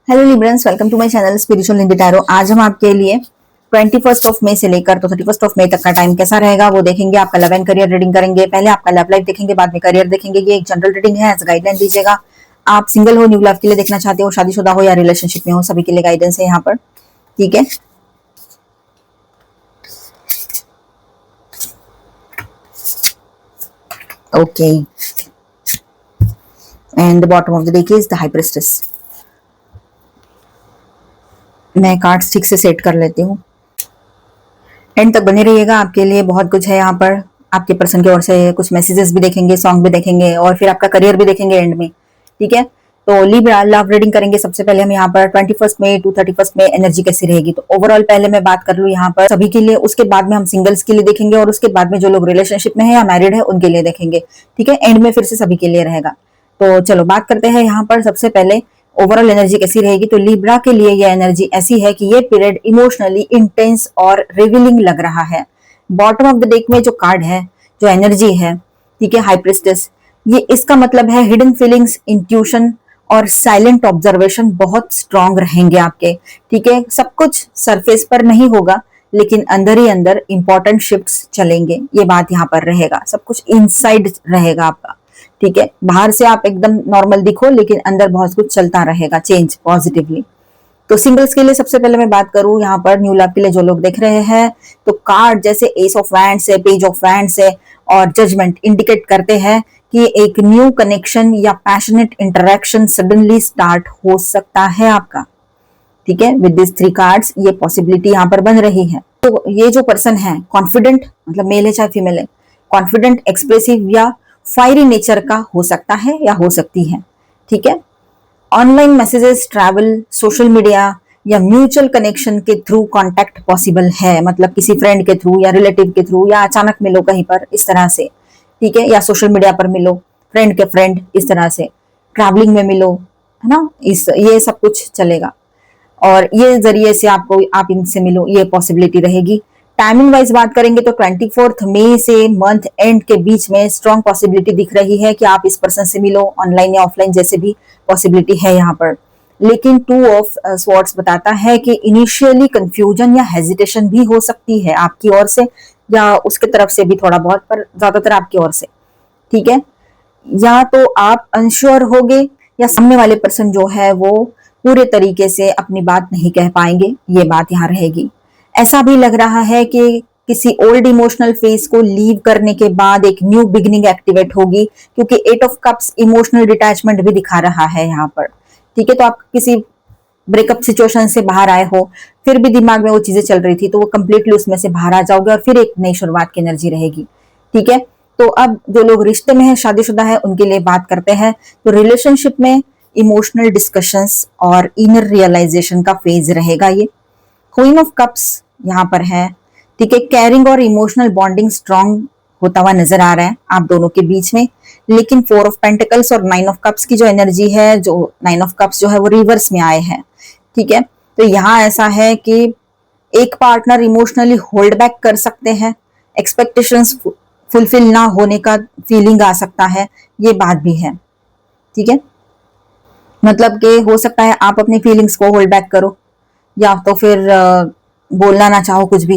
Hello Librans, welcome to my channel spiritual Hindi tarot. आज हम आपके लिए 21 ऑफ मई से लेकर तो 31 ऑफ मई तक का टाइम कैसा रहेगा वो देखेंगे। आपका लव एंड करियर रीडिंग करेंगे। पहले आपका लव लाइफ देखेंगे, बाद में करियर देखेंगे। ये एक जनरल रीडिंग है, एज गाइडलाइन दीजिएगा। आप सिंगल हो, न्यू लव के लिए देखना चाहते हो, शादीशुदा हो या रिलेशनशिप में हो, सभी के लिए गाइडेंस है यहाँ पर। ठीक है, okay. And the bottom of the deck is the high priestess. मैं कार्ड्स ठीक से सेट कर लेती हूँ। एंड तक बने रहिएगा, आपके लिए बहुत कुछ है यहाँ पर। आपके पर्सन की ओर से कुछ मैसेजेस भी देखेंगे, सॉन्ग भी देखेंगे और फिर आपका करियर भी देखेंगे एंड में। ठीक है, तो लिब्रा लव रीडिंग करेंगे। सबसे पहले हम यहाँ पर 21 मई टू 31 मई एनर्जी कैसी रहेगी। तो ओवरऑल पहले मैं बात कर लूँ यहाँ पर सभी के लिए, उसके बाद में हम सिंगल्स के लिए देखेंगे और उसके बाद में जो लोग रिलेशनशिप में है या मैरिड है उनके लिए देखेंगे। ठीक है, एंड में फिर से सभी के लिए रहेगा। तो चलो बात करते हैं यहाँ पर। सबसे पहले ओवरऑल एनर्जी कैसी रहेगी। तो लिब्रा के लिए ये एनर्जी ऐसी है कि ये पीरियड इमोशनली इंटेंस और रिवीलिंग लग रहा है। बॉटम ऑफ द डेक में जो कार्ड है, जो एनर्जी है, ठीक है, हाई प्रिस्टेस, ये इसका मतलब है हिडन फीलिंग्स, इंट्यूशन और साइलेंट ऑब्जर्वेशन बहुत स्ट्रांग रहेंगे आपके। ठीक है, सब कुछ सरफेस पर नहीं होगा लेकिन अंदर ही अंदर इंपॉर्टेंट शिफ्ट्स चलेंगे, ये बात यहाँ पर रहेगा। सब कुछ इनसाइड रहेगा आपका। ठीक है, बाहर से आप एकदम नॉर्मल दिखो लेकिन अंदर बहुत कुछ चलता रहेगा, चेंज पॉजिटिवली। तो सिंगल्स के लिए सबसे पहले मैं बात करूं यहाँ पर न्यू लव के लिए जो लोग देख रहे हैं, तो कार्ड जैसे एस ऑफ वैंड्स है, पेज ऑफ वैंड्स है और जजमेंट इंडिकेट करते हैं कि एक न्यू कनेक्शन या पैशनेट इंटरेक्शन सडनली स्टार्ट हो सकता है आपका। ठीक है, विद दिस 3 कार्ड्स ये पॉसिबिलिटी यहाँ पर बन रही है। तो ये जो पर्सन है कॉन्फिडेंट, मतलब मेल है चाहे फीमेल है, कॉन्फिडेंट, एक्सप्रेसिव या फायरी नेचर का हो सकता है या हो सकती है। ठीक है, online messages, travel, social media या म्यूचुअल कनेक्शन के थ्रू कांटेक्ट पॉसिबल है, मतलब किसी फ्रेंड के थ्रू या रिलेटिव के थ्रू या अचानक मिलो कहीं पर इस तरह से। ठीक है, या सोशल मीडिया पर मिलो, फ्रेंड के फ्रेंड इस तरह से, ट्रैवलिंग में मिलो, है ना, इस ये सब कुछ चलेगा और ये जरिए से आप इनसे मिलो, ये पॉसिबिलिटी रहेगी। टाइमिंग वाइज बात करेंगे तो 24 मई से मंथ एंड के बीच में स्ट्रॉन्ग पॉसिबिलिटी दिख रही है कि आप इस पर्सन से मिलो, ऑनलाइन या ऑफलाइन जैसे भी पॉसिबिलिटी है यहाँ पर। लेकिन 2 ऑफ स्वॉर्ड्स बताता है कि इनिशियली कंफ्यूजन या हेजिटेशन भी हो सकती है आपकी ओर से या उसके तरफ से भी थोड़ा बहुत, पर ज्यादातर आपकी ओर से। ठीक है, या तो आप अनश्योर होगे या सामने वाले पर्सन जो है वो पूरे तरीके से अपनी बात नहीं कह पाएंगे, ये बात यहाँ रहेगी। ऐसा भी लग रहा है कि किसी ओल्ड इमोशनल फेज को लीव करने के बाद एक न्यू बिगिनिंग एक्टिवेट होगी, क्योंकि 8 ऑफ कप्स इमोशनल डिटैचमेंट भी दिखा रहा है यहाँ पर। ठीक है, तो आप किसी ब्रेकअप सिचुएशन से बाहर आए हो, फिर भी दिमाग में वो चीजें चल रही थी, तो वो कंप्लीटली उसमें से बाहर आ जाओगे और फिर एक नई शुरुआत की एनर्जी रहेगी। ठीक है, तो अब जो लोग रिश्ते में है, शादीशुदा है, उनके लिए बात करते हैं। तो रिलेशनशिप में इमोशनल डिस्कशंस और इनर रियलाइजेशन का फेज रहेगा ये। क्वीन ऑफ कप्स यहाँ पर है। ठीक है, कैरिंग और इमोशनल बॉन्डिंग स्ट्रांग होता हुआ नजर आ रहा है आप दोनों के बीच में। लेकिन 4 ऑफ पेंटिकल्स और 9 ऑफ कप्स की जो एनर्जी है, जो 9 ऑफ कप्स जो है वो रिवर्स में आए हैं। ठीक है, तो यहाँ ऐसा है कि एक पार्टनर इमोशनली होल्ड बैक कर सकते हैं, एक्सपेक्टेशंस फुलफिल ना होने का फीलिंग आ सकता है, ये बात भी है। ठीक है, मतलब कि हो सकता है आप अपनी फीलिंग्स को होल्ड बैक करो या तो फिर बोलना ना चाहो कुछ भी,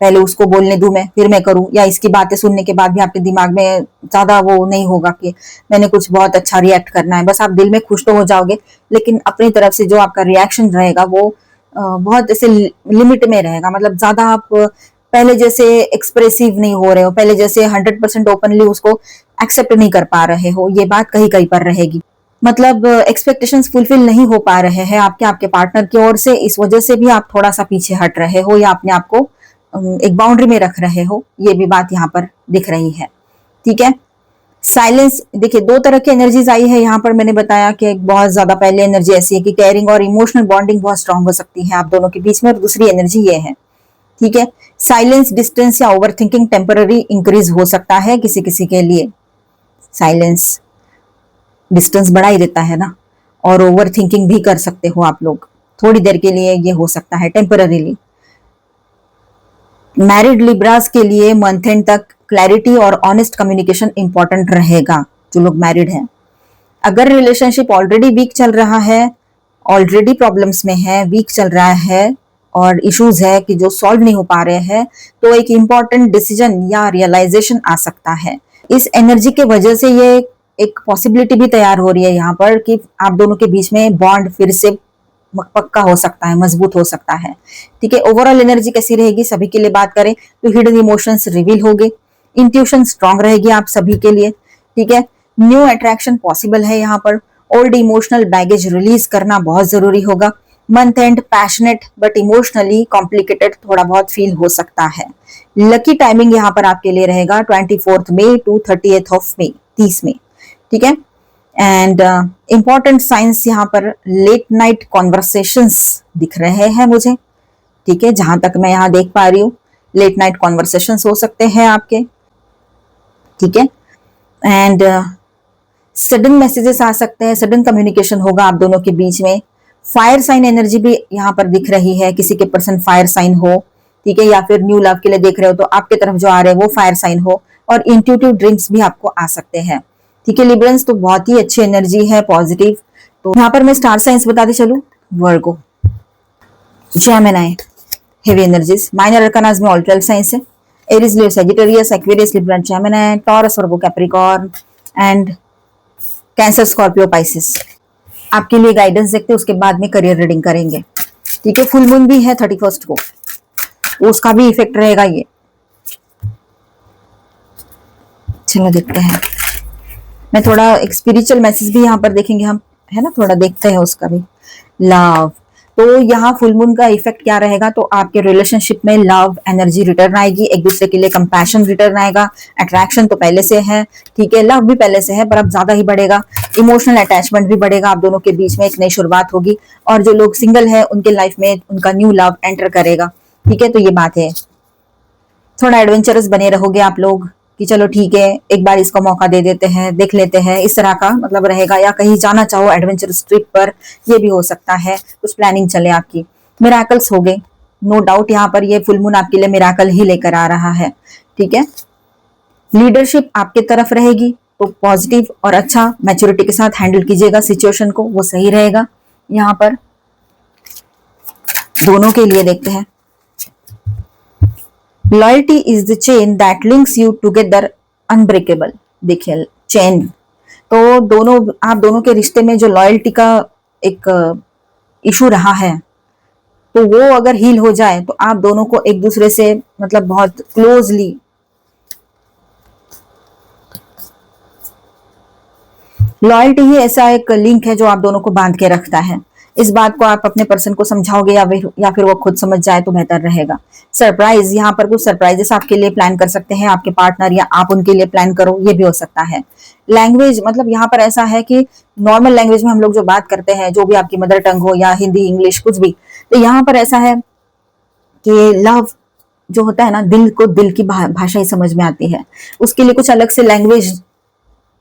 पहले उसको बोलने दूं मैं फिर मैं करूं, या इसकी बातें सुनने के बाद भी आपके दिमाग में ज्यादा वो नहीं होगा कि मैंने कुछ बहुत अच्छा रिएक्ट करना है। बस आप दिल में खुश तो हो जाओगे लेकिन अपनी तरफ से जो आपका रिएक्शन रहेगा वो बहुत ऐसे लिमिट में रहेगा, मतलब ज्यादा आप पहले जैसे एक्सप्रेसिव नहीं हो रहे हो, पहले जैसे 100% ओपनली उसको एक्सेप्ट नहीं कर पा रहे हो, ये बात कहीं कहीं पर रहेगी। मतलब एक्सपेक्टेशंस फुलफिल नहीं हो पा रहे हैं आपके पार्टनर की ओर से, इस वजह से भी आप थोड़ा सा पीछे हट रहे हो या अपने आप को एक बाउंड्री में रख रहे हो, ये भी बात यहाँ पर दिख रही है। ठीक है, साइलेंस, देखिए 2 तरह की एनर्जीज आई है यहाँ पर। मैंने बताया कि एक बहुत ज्यादा पहले एनर्जी ऐसी है कि कैरिंग और इमोशनल बॉन्डिंग बहुत स्ट्रांग हो सकती है आप दोनों के बीच में, और दूसरी एनर्जी ये है। ठीक है, साइलेंस, डिस्टेंस या ओवर थिंकिंग टेम्पररी इंक्रीज हो सकता है किसी किसी के लिए। साइलेंस डिस्टेंस बढ़ा ही देता है ना, और ओवर थिंकिंग भी कर सकते हो आप लोग, थोड़ी देर के लिए ये हो सकता है टेम्पररीली। मैरिड लिब्रास के लिए मंथ एंड तक क्लैरिटी और ऑनेस्ट कम्युनिकेशन इंपॉर्टेंट रहेगा, जो लोग मैरिड हैं। अगर रिलेशनशिप ऑलरेडी वीक चल रहा है ऑलरेडी प्रॉब्लम्स में है, वीक चल रहा है और इश्यूज है कि जो सॉल्व नहीं हो पा रहे हैं, तो एक इम्पॉर्टेंट डिसीजन या रियलाइजेशन आ सकता है। इस एनर्जी के वजह से ये एक पॉसिबिलिटी भी तैयार हो रही है यहाँ पर कि आप दोनों के बीच में बॉन्ड फिर से पक्का हो सकता है, मजबूत हो सकता है। ठीक है, ओवरऑल एनर्जी कैसी रहेगी सभी के लिए बात करें तो हिडन इमोशंस रिवील होंगे, इंट्यूशन स्ट्रांग रहेगी आप सभी के लिए। ठीक है, न्यू अट्रैक्शन पॉसिबल है यहाँ पर। ओल्ड इमोशनल बैगेज रिलीज करना बहुत जरूरी होगा। Month and passionate but emotionally complicated थोड़ा बहुत फील हो सकता है। लकी टाइमिंग यहाँ पर आपके लिए रहेगा 24 मई टू 30 मई, 30 मई। ठीक है, एंड इंपॉर्टेंट साइंस यहाँ पर लेट नाइट कॉन्वर्सेशंस दिख रहे हैं मुझे। ठीक है, जहां तक मैं यहाँ देख पा रही हूँ लेट नाइट कॉन्वर्सेशंस हो सकते हैं आपके। ठीक है, एंड सडन मैसेजेस आ सकते हैं, सडन कम्युनिकेशन होगा आप दोनों के बीच में। फायर साइन एनर्जी भी यहाँ पर दिख रही है, किसी के पर्सन फायर साइन हो। ठीक है, या फिर न्यू लव के लिए देख रहे हो तो आपके तरफ जो आ रहे हैं वो फायर साइन हो। और इंट्यूटिव ड्रीम्स भी आपको आ सकते हैं। ठीक है लिब्रंस, तो बहुत ही अच्छी एनर्जी है, पॉजिटिव। तो यहाँ पर मैं स्टार साइंस बताते चलूं, वर्गो, जेमिनी हेवी एनर्जीज, माइनर अरकानास में ऑल 12 साइंस है, Aries, Leo, Sagittarius, Aquarius, Libra, Gemini, taurus, Virgo, Capricorn and cancer, Scorpio, Pisces. आपके लिए गाइडेंस देखते हैं, उसके बाद में करियर रीडिंग करेंगे। ठीक है, फुल मून भी है 31 को, उसका भी इफेक्ट रहेगा ये। चलो देखते हैं, मैं थोड़ा एक स्पिरिचुअल मैसेज भी यहाँ पर देखेंगे हम, है ना, थोड़ा देखते हैं उसका भी। लव, तो यहाँ फुल मून का इफेक्ट क्या रहेगा, तो आपके रिलेशनशिप में लव एनर्जी रिटर्न आएगी, एक दूसरे के लिए कंपैशन रिटर्न आएगा। अट्रैक्शन तो पहले से है, ठीक है, लव भी पहले से है पर अब ज्यादा ही बढ़ेगा। इमोशनल अटैचमेंट भी बढ़ेगा, आप दोनों के बीच में एक नई शुरुआत होगी। और जो लोग सिंगल है उनके लाइफ में उनका न्यू लव एंटर करेगा। ठीक है, तो ये बात है। थोड़ा एडवेंचरस बने रहोगे आप लोग कि चलो ठीक है एक बार इसको मौका दे देते हैं, देख लेते हैं, इस तरह का मतलब रहेगा। या कहीं जाना चाहो एडवेंचरस ट्रिप पर, ये भी हो सकता है, कुछ प्लानिंग चले आपकी। मिराकल्स हो गए, नो डाउट यहाँ पर ये फुल मून आपके लिए मिराकल ही लेकर आ रहा है। ठीक है, लीडरशिप आपके तरफ रहेगी, तो पॉजिटिव और अच्छा मैच्योरिटी के साथ हैंडल कीजिएगा सिचुएशन को, वो सही रहेगा। यहाँ पर दोनों के लिए देखते हैं, loyalty is the chain that links you together unbreakable. देखिए चेन, तो दोनों आप दोनों के रिश्ते में जो लॉयल्टी का एक इशू रहा है, तो वो अगर हील हो जाए तो आप दोनों को एक दूसरे से मतलब बहुत क्लोजली लॉयल्टी ही ऐसा एक लिंक है जो आप दोनों को बांध के रखता है। इस बात को आप अपने पर्सन को समझाओगे या फिर वो खुद समझ जाए तो बेहतर रहेगा। सरप्राइज, यहाँ पर कुछ सरप्राइजेस आपके लिए प्लान कर सकते हैं आपके पार्टनर, या आप उनके लिए प्लान करो, ये भी हो सकता है। लैंग्वेज, मतलब यहाँ पर ऐसा है कि नॉर्मल लैंग्वेज में हम लोग जो बात करते हैं, जो भी आपकी मदर टंग हो या हिंदी, इंग्लिश, कुछ भी, तो यहाँ पर ऐसा है कि लव जो होता है ना, दिल को दिल की भाषा ही समझ में आती है। उसके लिए कुछ अलग से लैंग्वेज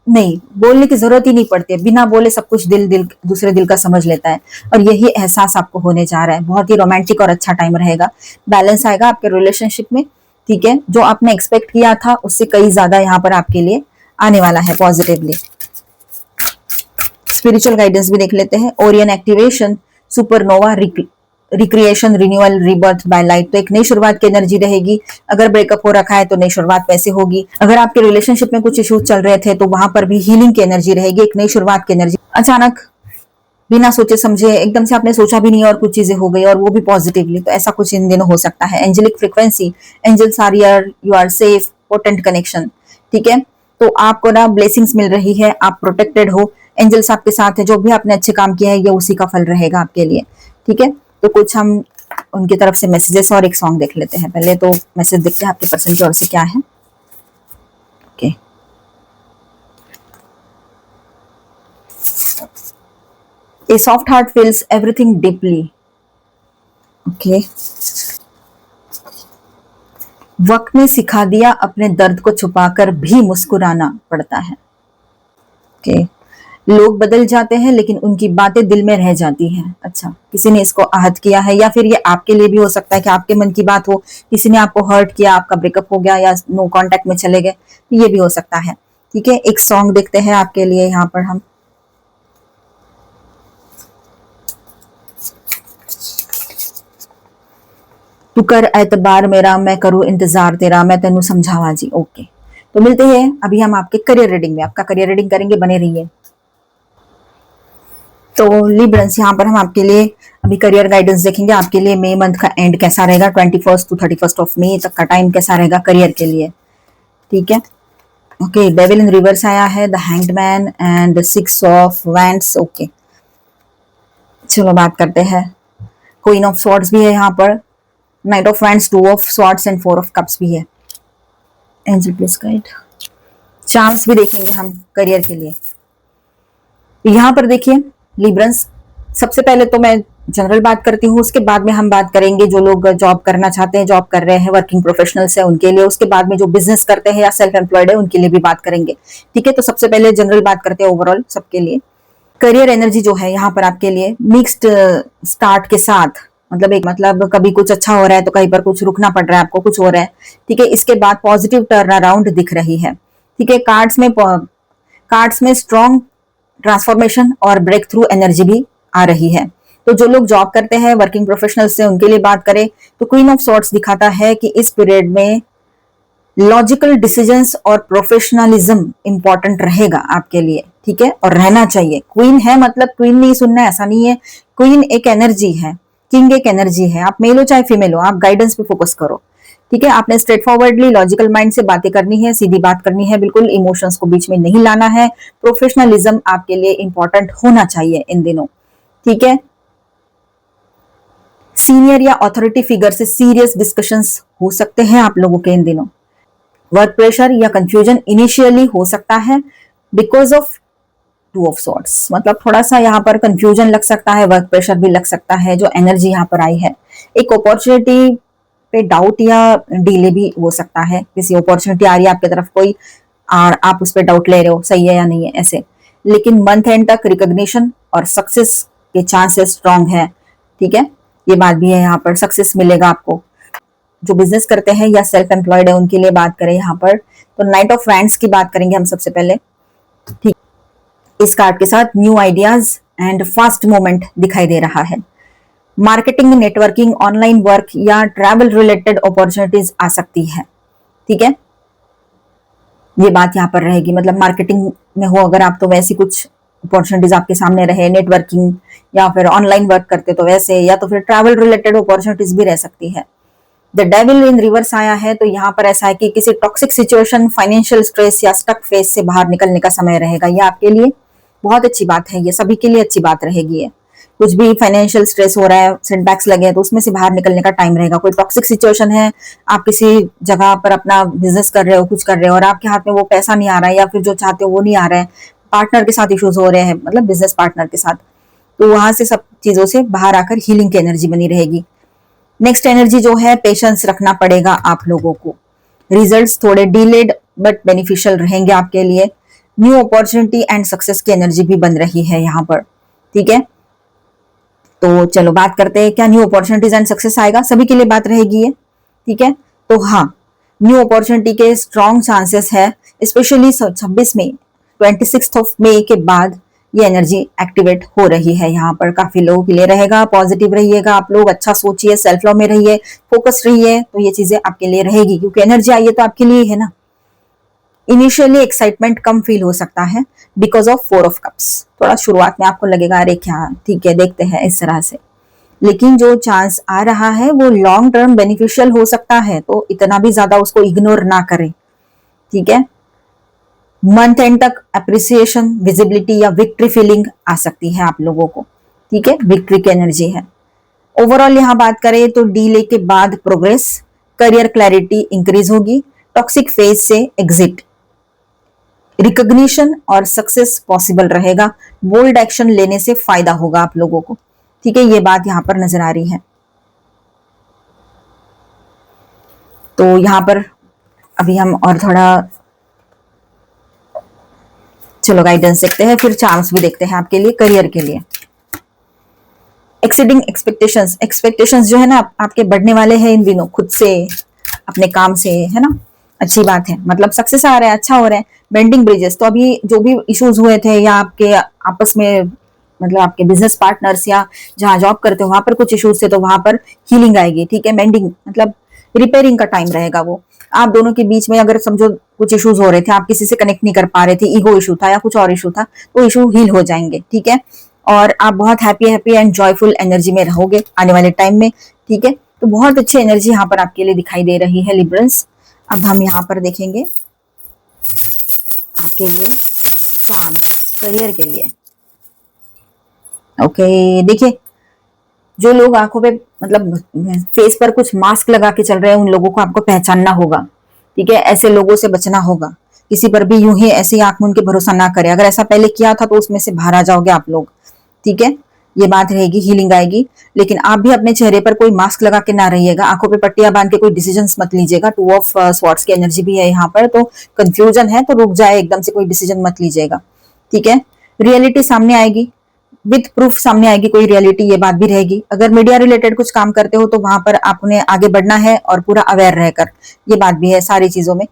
नहीं, बोलने की जरूरत ही नहीं पड़ती है, बिना बोले सब कुछ दिल दूसरे दिल का समझ लेता है। और यही एहसास आपको होने जा रहा है। बहुत ही रोमांटिक और अच्छा टाइम रहेगा, बैलेंस आएगा आपके रिलेशनशिप में। ठीक है, जो आपने एक्सपेक्ट किया था उससे कई ज्यादा यहाँ पर आपके लिए आने वाला है पॉजिटिवली। स्पिरिचुअल गाइडेंस भी देख लेते हैं, Orion activation, supernova, recreation, renewal, rebirth by light, तो एक नई शुरुआत की एनर्जी रहेगी। अगर ब्रेकअप हो रखा है तो नई शुरुआत वैसे होगी। अगर आपके रिलेशनशिप में कुछ इश्यूज चल रहे थे तो वहां पर भी हीलिंग की एनर्जी रहेगी, एक नई शुरुआत की एनर्जी। अचानक बिना सोचे समझे एकदम से आपने सोचा भी नहीं और कुछ चीजें हो गई, और वो भी पॉजिटिवली, तो ऐसा कुछ इन दिनों हो सकता है। Angelic frequency, angels are here, you are safe, potent connection. ठीक है, तो आपको ना ब्लेसिंग्स मिल रही है, आप प्रोटेक्टेड हो, एंजल्स आपके साथ है, जो भी आपने अच्छे काम किया है ये उसी का फल रहेगा आपके लिए। ठीक है, तो कुछ हम उनकी तरफ से मैसेजेस और एक सॉन्ग देख लेते हैं। पहले तो मैसेज देखते हैं आपके पर्सन की ओर से क्या है। ओके, ए soft heart feels everything deeply. Okay, वक्त ने सिखा दिया अपने दर्द को छुपाकर भी मुस्कुराना पड़ता है। ओके, लोग बदल जाते हैं लेकिन उनकी बातें दिल में रह जाती हैं। अच्छा, किसी ने इसको आहत किया है, या फिर ये आपके लिए भी हो सकता है कि आपके मन की बात हो, किसी ने आपको हर्ट किया, आपका ब्रेकअप हो गया या नो कांटेक्ट में चले गए, ये भी हो सकता है। ठीक है, एक सॉन्ग देखते हैं आपके लिए यहाँ पर हम। तू कर एतबार मेरा, मैं करूँ इंतजार तेरा, मैं तेनू समझावा जी। ओके, तो मिलते हैं अभी हम आपके करियर रीडिंग में। आपका करियर रीडिंग करेंगे, बने रहिए। तो लिब्रंस, यहाँ पर हम आपके लिए अभी करियर गाइडेंस देखेंगे। आपके लिए मई मंथ का एंड कैसा रहेगा, 21 to 31 ऑफ मई तक का टाइम कैसा रहेगा करियर के लिए, ठीक है। ओके, डेविल इन रिवर्स आया है, the hanged man and 6 of wands. Okay, चलो बात करते हैं। क्वीन ऑफ स्वॉर्ड्स भी है यहाँ पर, night of wands, 2 of swords and 4 of cups भी है। Angel please guide. चांस भी देखेंगे हम करियर के लिए। यहाँ पर देखिए लिब्रंस, सबसे पहले तो मैं जनरल बात करती हूँ, उसके बाद में हम बात करेंगे जो लोग जॉब करना चाहते हैं, जॉब कर रहे हैं, वर्किंग प्रोफेशनल्स है उनके लिए, उसके बाद में जो बिजनेस करते हैं या सेल्फ एम्प्लॉयड है उनके लिए भी बात करेंगे, ठीक है। तो सबसे पहले जनरल बात करते हैं ओवरऑल सबके लिए। करियर एनर्जी जो है यहाँ पर आपके लिए मिक्स्ड स्टार्ट के साथ, मतलब कभी कुछ अच्छा हो रहा है तो कहीं पर कुछ रुकना पड़ रहा है, आपको कुछ हो रहा है, ठीक है। इसके बाद पॉजिटिव टर्न अराउंड दिख रही है, ठीक है। कार्ड्स में स्ट्रॉन्ग ट्रांसफॉर्मेशन और ब्रेक थ्रू एनर्जी भी आ रही है। तो जो लोग जॉब करते हैं, वर्किंग प्रोफेशनल्स से, उनके लिए बात करें तो क्वीन ऑफ सॉर्ड्स दिखाता है कि इस पीरियड में लॉजिकल डिसीजंस और प्रोफेशनलिज्म इंपॉर्टेंट रहेगा आपके लिए, ठीक है, और रहना चाहिए। क्वीन है मतलब क्वीन नहीं सुनना है, ऐसा नहीं है। क्वीन एक एनर्जी है, किंग एक एनर्जी है, आप मेल हो चाहे फीमेल हो, आप गाइडेंस पे फोकस करो, ठीक है। आपने स्ट्रेट फॉरवर्डली लॉजिकल माइंड से बातें करनी है, सीधी बात करनी है, बिल्कुल इमोशंस को बीच में नहीं लाना है। प्रोफेशनलिज्म आपके लिए इंपॉर्टेंट होना चाहिए इन दिनों, ठीक है। सीनियर या अथॉरिटी फिगर से सीरियस डिस्कशंस हो सकते हैं आप लोगों के इन दिनों। वर्क प्रेशर या कंफ्यूजन इनिशियली हो सकता है बिकॉज ऑफ 2 ऑफ सॉर्ड्स, मतलब थोड़ा सा यहाँ पर कंफ्यूजन लग सकता है, वर्क प्रेशर भी लग सकता है, जो एनर्जी यहाँ पर आई है। एक अपॉर्चुनिटी पे डाउट या डिले भी हो सकता है, किसी अपॉर्चुनिटी आ रही है आपकी तरफ कोई और आप उस पर डाउट ले रहे हो सही है या नहीं है ऐसे, लेकिन मंथ एंड तक रिकॉग्निशन और सक्सेस के चांसेस स्ट्रांग है, ठीक है। ये बात भी है, यहाँ पर सक्सेस मिलेगा आपको। जो बिजनेस करते हैं या सेल्फ एम्प्लॉयड है उनके लिए बात करें यहाँ पर तो नाइट ऑफ वैंड्स की बात करेंगे हम सबसे पहले, ठीक। इस कार्ड के साथ new ideas and fast movement दिखाई दे रहा है। मार्केटिंग, नेटवर्किंग, ऑनलाइन वर्क या ट्रैवल रिलेटेड अपॉर्चुनिटीज आ सकती है, ठीक है। ये बात यहाँ पर रहेगी, मतलब मार्केटिंग में हो अगर आप तो वैसी कुछ अपॉर्चुनिटीज आपके सामने रहे, नेटवर्किंग या फिर ऑनलाइन वर्क करते तो वैसे, या तो फिर ट्रैवल रिलेटेड अपॉर्चुनिटीज भी रह सकती है। द डेविल इन रिवर्स आया है, तो यहाँ पर ऐसा है कि किसी टॉक्सिक सिचुएशन, फाइनेंशियल स्ट्रेस या स्टक फेस से बाहर निकलने का समय रहेगा। ये आपके लिए बहुत अच्छी बात है, ये सभी के लिए अच्छी बात रहेगी। ये कुछ भी फाइनेंशियल स्ट्रेस हो रहा है, सेटबैक्स लगे हैं, तो उसमें से बाहर निकलने का टाइम रहेगा। कोई टॉक्सिक सिचुएशन है, आप किसी जगह पर अपना बिजनेस कर रहे हो, कुछ कर रहे हो और आपके हाथ में वो पैसा नहीं आ रहा है या फिर जो चाहते हो वो नहीं आ रहा है, पार्टनर के साथ इश्यूज हो रहे हैं, मतलब बिजनेस पार्टनर के साथ, तो वहां से सब चीजों से बाहर आकर हीलिंग की एनर्जी बनी रहेगी। नेक्स्ट एनर्जी जो है, पेशेंस रखना पड़ेगा आप लोगों को। रिजल्ट्स थोड़े डिलेड बट बेनिफिशियल रहेंगे आपके लिए। न्यू अपॉर्चुनिटी एंड सक्सेस की एनर्जी भी बन रही है यहाँ पर, ठीक है। तो चलो बात करते हैं क्या न्यू अपॉर्चुनिटीज एंड सक्सेस आएगा, सभी के लिए बात रहेगी ये, ठीक है। तो हाँ, न्यू अपॉर्चुनिटी के स्ट्रॉन्ग चांसेस है, स्पेशली 26 मई 26 ऑफ मई के बाद ये एनर्जी एक्टिवेट हो रही है। यहाँ पर काफी लोगों के लिए रहेगा, पॉजिटिव रहिएगा आप लोग, अच्छा सोचिए, सेल्फ लव में रहिए, फोकस रहिए, तो ये चीजें आपके लिए रहेगी, क्योंकि एनर्जी आई है तो आपके लिए है ना। इनिशियली एक्साइटमेंट कम फील हो सकता है बिकॉज ऑफ 4 ऑफ कप्स। थोड़ा शुरुआत में आपको लगेगा अरे क्या, ठीक है देखते हैं इस तरह से, लेकिन जो चांस आ रहा है वो लॉन्ग टर्म बेनिफिशियल हो सकता है, तो इतना भी ज्यादा उसको इग्नोर ना करें, ठीक है। मंथ एंड तक अप्रिसिएशन, विजिबिलिटी या विक्ट्री फीलिंग आ सकती है आप लोगों को, ठीक है, विक्ट्री की एनर्जी है। ओवरऑल यहाँ बात करें तो डीले के बाद प्रोग्रेस, करियर क्लैरिटी इंक्रीज होगी, टॉक्सिक फेज से एग्जिट, रिकॉग्निशन और सक्सेस पॉसिबल रहेगा, बोल्ड एक्शन लेने से फायदा होगा आप लोगों को, ठीक है। ये बात यहाँ पर नजर आ रही है। तो यहाँ पर अभी हम और थोड़ा चलो गाइडेंस देखते हैं, फिर चार्म्स भी देखते हैं आपके लिए करियर के लिए। एक्सीडिंग एक्सपेक्टेशंस, एक्सपेक्टेशंस जो है ना आपके बढ़ने वाले हैं इन दिनों, खुद से, अपने काम से, है ना, अच्छी बात है, मतलब सक्सेस आ रहा है, अच्छा हो रहा है। बेंडिंग ब्रिजेस, तो अभी जो भी इश्यूज हुए थे या आपके आपस में मतलब आपके बिजनेस पार्टनर्स या जहां जॉब करते हो वहां पर कुछ इश्यूज थे तो वहां पर हीलिंग आएगी, ठीक है। मेंडिंग मतलब रिपेयरिंग का टाइम रहेगा वो। आप दोनों के बीच में अगर समझो कुछ इश्यूज हो रहे थे, आप किसी से कनेक्ट नहीं कर पा रहे थे, ईगो इशू था या कुछ और इशू था, तो इशू हील हो जाएंगे, ठीक है। और आप बहुत happy happy and joyful energy में रहोगे आने वाले टाइम में, ठीक है। तो बहुत अच्छी एनर्जी यहाँ पर आपके लिए दिखाई दे रही है लिब्रंस। अब हम यहाँ पर देखेंगे आपके लिए चार्म करियर के लिए। ओके, देखिए जो लोग आंखों पे मतलब फेस पर कुछ मास्क लगा के चल रहे हैं, उन लोगों को आपको पहचानना होगा, ठीक है। ऐसे लोगों से बचना होगा। किसी पर भी यूं ही ऐसे ही आंख मूंद के भरोसा ना करें। अगर ऐसा पहले किया था तो उसमें से बाहर आ जाओगे आप लोग, ठीक है। ये बात रहेगी, हीलिंग आएगी। लेकिन आप भी अपने चेहरे पर कोई मास्क लगा के ना रहिएगा, आंखों पे पट्टियां बांध के कोई डिसीजन मत लीजिएगा। टू ऑफ स्वॉर्ड्स की एनर्जी भी है यहाँ पर, तो कंफ्यूजन है तो रुक जाए, एकदम से कोई डिसीजन मत लीजिएगा, ठीक है। रियलिटी सामने आएगी, विद प्रूफ सामने आएगी कोई रियलिटी, ये बात भी रहेगी। अगर मीडिया रिलेटेड कुछ काम करते हो तो वहां पर आपने आगे बढ़ना है और पूरा अवेयर रहकर, ये बात भी है। सारी चीजों में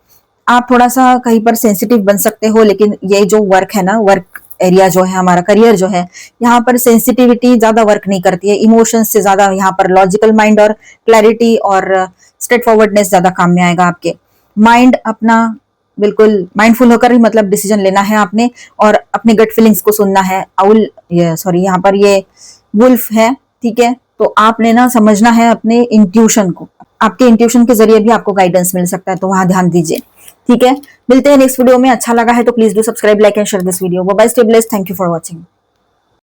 आप थोड़ा सा कहीं पर सेंसिटिव बन सकते हो, लेकिन ये जो वर्क है ना, वर्क एरिया जो है हमारा, करियर जो है, यहाँ पर सेंसिटिविटी ज्यादा वर्क नहीं करती है। इमोशंस से ज्यादा यहाँ पर लॉजिकल माइंड और क्लैरिटी और स्ट्रेट फॉरवर्डनेस ज्यादा काम में आएगा आपके। माइंड अपना बिल्कुल माइंडफुल होकर ही मतलब डिसीजन लेना है आपने, और अपने गट फीलिंग्स को सुनना है। आउल ये सॉरी यहाँ पर ये वुल्फ है, ठीक है। तो आपने ना समझना है अपने इंट्यूशन को, आपके इंट्यूशन के जरिए भी आपको गाइडेंस मिल सकता है, तो वहां ध्यान दीजिए, ठीक है। मिलते हैं नेक्स्ट वीडियो में। अच्छा लगा है तो please do subscribe, like and share this video. Bye bye, stay blessed, thank you for watching.